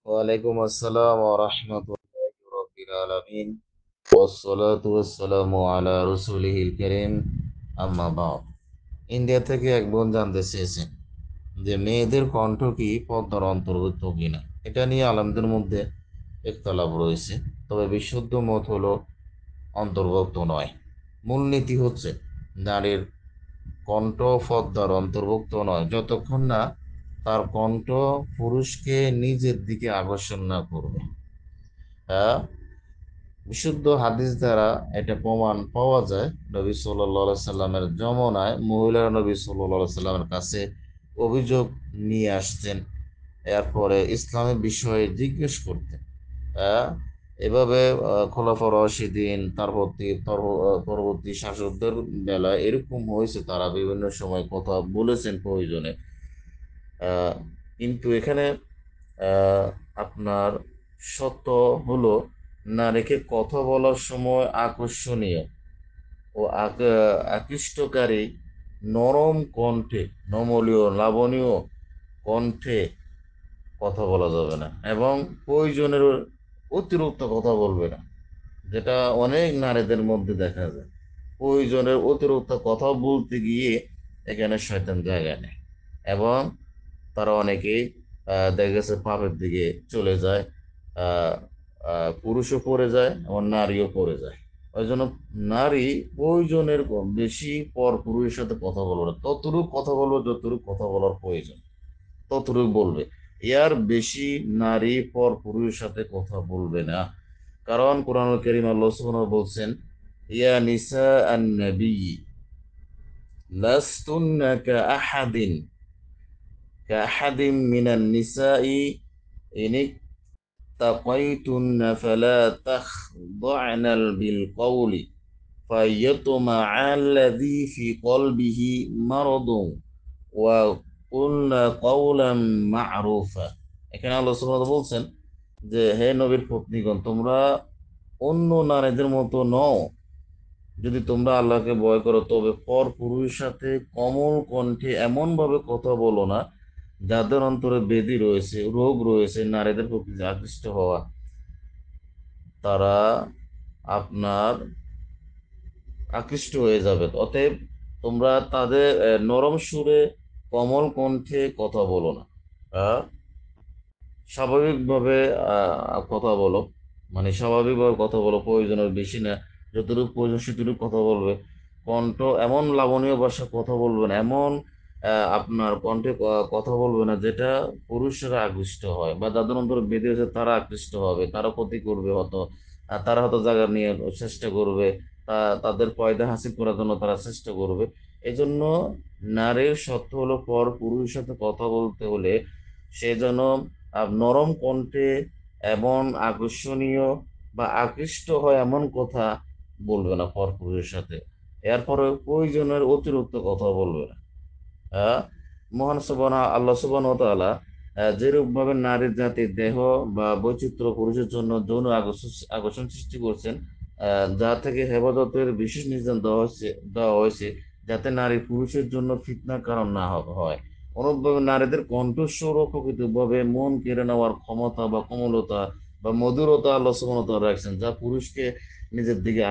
ওয়ালাইকুম আসসালাম ওয়া রাহমাতুল্লাহি রাব্বিল আলামিন ওয়াসসালাতু ওয়াসসালামু আলা রাসূলিহিল কারীম আম্মা বাদ। ইন্ডিয়া থেকে এক বোন জানতে চেয়েছেন যে মেয়েদের কণ্ঠ কি পর্দার অন্তর্ভুক্ত কিনা। এটা নিয়ে আলেমদের মধ্যে ইখতিলাফ রয়েছে, তবে বিশুদ্ধ মত হলো অন্তর্ভুক্ত নয়। মূলনীতি হচ্ছে নারীর কণ্ঠ পর্দার অন্তর্ভুক্ত নয় যতক্ষণ না তার কণ্ঠ পুরুষকে নিজের দিকে আকর্ষণ না করবে। হ্যাঁ, বিশুদ্ধ হাদিস দ্বারা এটা প্রমাণ পাওয়া যায়। নবী সাল্লাল্লাহু আলাইহি সাল্লামের জমানায় মহিলারা নবী সাল্লাল্লাহু আলাইহি সাল্লামের কাছে অভিযোগ নিয়ে আসতেন, এরপরে ইসলামের বিষয়ে জিজ্ঞেস করতেন। আহ, এভাবে খোলাফা রশিদিন পরবর্তী শাসকদের বেলায় এরকম হয়েছে, তারা বিভিন্ন সময় কথা বলেছেন প্রয়োজনে। আহ, কিন্তু এখানে আহ, আপনার সত্য হলো, নারীকে কথা বলার সময় আকর্ষণীয় ও আকৃষ্টকারী নরম কণ্ঠে, নমনীয় লাবণীয় কণ্ঠে কথা বলা যাবে না, এবং প্রয়োজনের অতিরিক্ত কথা বলবে না, যেটা অনেক নারীদের মধ্যে দেখা যায়। প্রয়োজনের অতিরিক্ত কথা বলতে গিয়ে এখানে শয়তান জায়গা নেয়, এবং তারা অনেকেই দেখা গেছে পাপের দিকে চলে যায়। আহ, পুরুষও পড়ে যায় এবং নারীও পড়ে যায়। ওই জন্য নারী প্রয়োজনের বেশি পর পুরুষের সাথে কথা বলবে না, ততটুকু কথা বলবে যতটুকু কথা বলার প্রয়োজন ততটুকু বলবে। এর বেশি নারী পর পুরুষের সাথে কথা বলবে না। কারণ কোরআনুল কারীম আল্লাহ সুবহানাহু বলছেন, ইয়া নিসা আন নবী লাস্তুন্না কাআহাদিন মিনান নিসাই ইন ইত্তাকাইতুন্না ফালা তাখদা'না বিল কওলি ফায়াতমা'a আল্লাযী ফি কলবিহি মারাদুন ওয়া কুলনা কওলাম মা'রুফা। এখানে আল্লাহ সুবহানাহু বলছেন যে, হে নবীর পত্নীগণ, তোমরা অন্য নারীদের মতো নও। যদি তোমরা আল্লাহকে ভয় করো তবে পর পুরুষের সাথে কোমল কণ্ঠে এমন ভাবে কথা বলো না, যাদের অন্তরে ব্যাধি রয়েছে, রোগ রয়েছে, নারীদের প্রতি যে আকৃষ্ট হওয়া, তারা আপনার আকৃষ্ট হয়ে যাবে। অতএব তোমরা তাদের নরম সুরে কোমল কণ্ঠে কথা বলো না। আহ, স্বাভাবিকভাবে কথা বলো, মানে স্বাভাবিকভাবে কথা বলো, প্রয়োজনের বেশি না, যতটুকু প্রয়োজন সেটুকু কথা বলবে। কণ্ঠ এমন লাবণীয় ভাষা কথা বলবে না, এমন আপনার কণ্ঠে কথা বলবে না যেটা পুরুষরা আকৃষ্ট হয়, বা যাদের অন্তরে বেঁধে আছে তারা আকৃষ্ট হবে, তারা ক্ষতি করবে হয়তো। তারা হয়তো জায়গা নিয়ে চেষ্টা করবে, তাদের পয়দা হাসিল করার জন্য তারা চেষ্টা করবে। এই জন্য নারীর সত্য হলো, পর পুরুষের সাথে কথা বলতে হলে সে যেন নরম কণ্ঠে এমন আকর্ষণীয় বা আকৃষ্ট হয় এমন কথা বলবে না পরপুরুষের সাথে। এরপরে প্রয়োজনের অতিরিক্ত কথা বলবে না। আহ, মহান আল্লাহ সুবহান ও তাআলা যেরূপ ভাবে নারীর জাতির দেহ বা বৈচিত্র্য পুরুষের জন্য যৌন আকর্ষণ সৃষ্টি করছেন, যা থেকে হেফাজতের বিশেষ নির্দেশ দেওয়া হয়েছে যাতে নারী পুরুষের জন্য ফিতনার কারণ না হয়। অনুরূপভাবে নারীদের কণ্ঠস্বরও প্রকৃতভাবে মন কেড়ে নেওয়ার ক্ষমতা বা কোমলতা বা মধুরতা আল্লাহ সুবহানাহু ওয়া তাআলা রাখছেন, যা পুরুষকে নিজের দিকে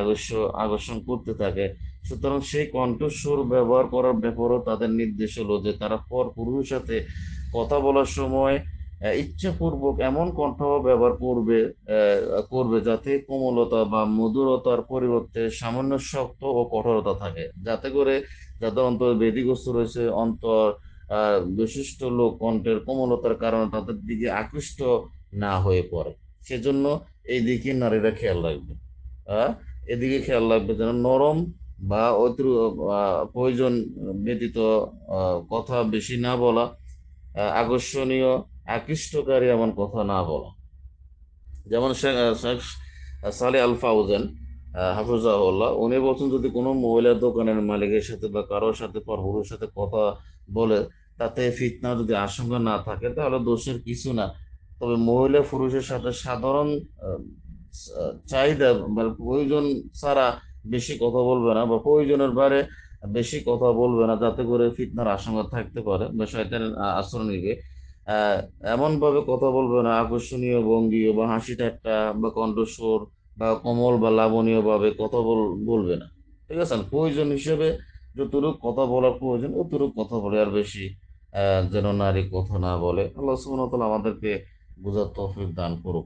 আকর্ষণ করতে থাকে। সুতরাং সেই কণ্ঠস্বর ব্যবহার করার ব্যাপারেও তাদের নির্দেশ হলো যে তারা পর পুরুষের সাথে কথা বলার সময় ইচ্ছাপূর্বক এমন কণ্ঠ ব্যবহার করবে যাতে কোমলতা বা মধুরতার পরিবর্তে সামান্য শক্ত ও কঠোরতা থাকে, যাতে করে যাদের অন্তর বেদিগ্রস্ত রয়েছে, অন্তর বিশিষ্ট লোক কণ্ঠের কোমলতার কারণে তাদের দিকে আকৃষ্ট না হয়ে পড়ে। সেজন্য এই দিকে নারীরা খেয়াল রাখবে। আহ এদিকে খেয়াল রাখবে যেন নরম বা প্রয়োজন ব্যতীত কথা বেশি না বলা, আকর্ষণীয় আকৃষ্টকারী এমন কথা না বলা। যেমন শেখ সালে আল ফাউজান হাফিজাহুল্লাহ, উনি বলছেন, যদি কোনো মহিলা দোকানের মালিকের সাথে বা কারোর সাথে পরপুরুষের সাথে কথা বলে তাতে ফিতনা যদি আশঙ্কা না থাকে তাহলে দোষের কিছু না। তবে মহিলা পুরুষের সাথে সাধারণ আহ, চাহিদা বা প্রয়োজন ছাড়া বেশি কথা বলবে না, বা প্রয়োজনের বাইরে বেশি কথা বলবে না, যাতে করে ফিতনার আশঙ্কা থাকতে পারে বা শয়তানের আশ্রয় নিবে। আহ এমন ভাবে কথা বলবে না, আকর্ষণীয় ভঙ্গি বা হাসি ঠাট্টা বা কণ্ঠস্বর বা কোমল বা লাবণীয় ভাবে কথা বলবে না। ঠিক আছে, প্রয়োজন হিসেবে যতটুকু কথা বলার প্রয়োজন অতটুকু কথা বলে, আর বেশি যেন নারী কথা না বলে। আল্লাহ সুবহানাহু ওয়া তাআলা আমাদেরকে বোঝার তৌফিক দান করুক।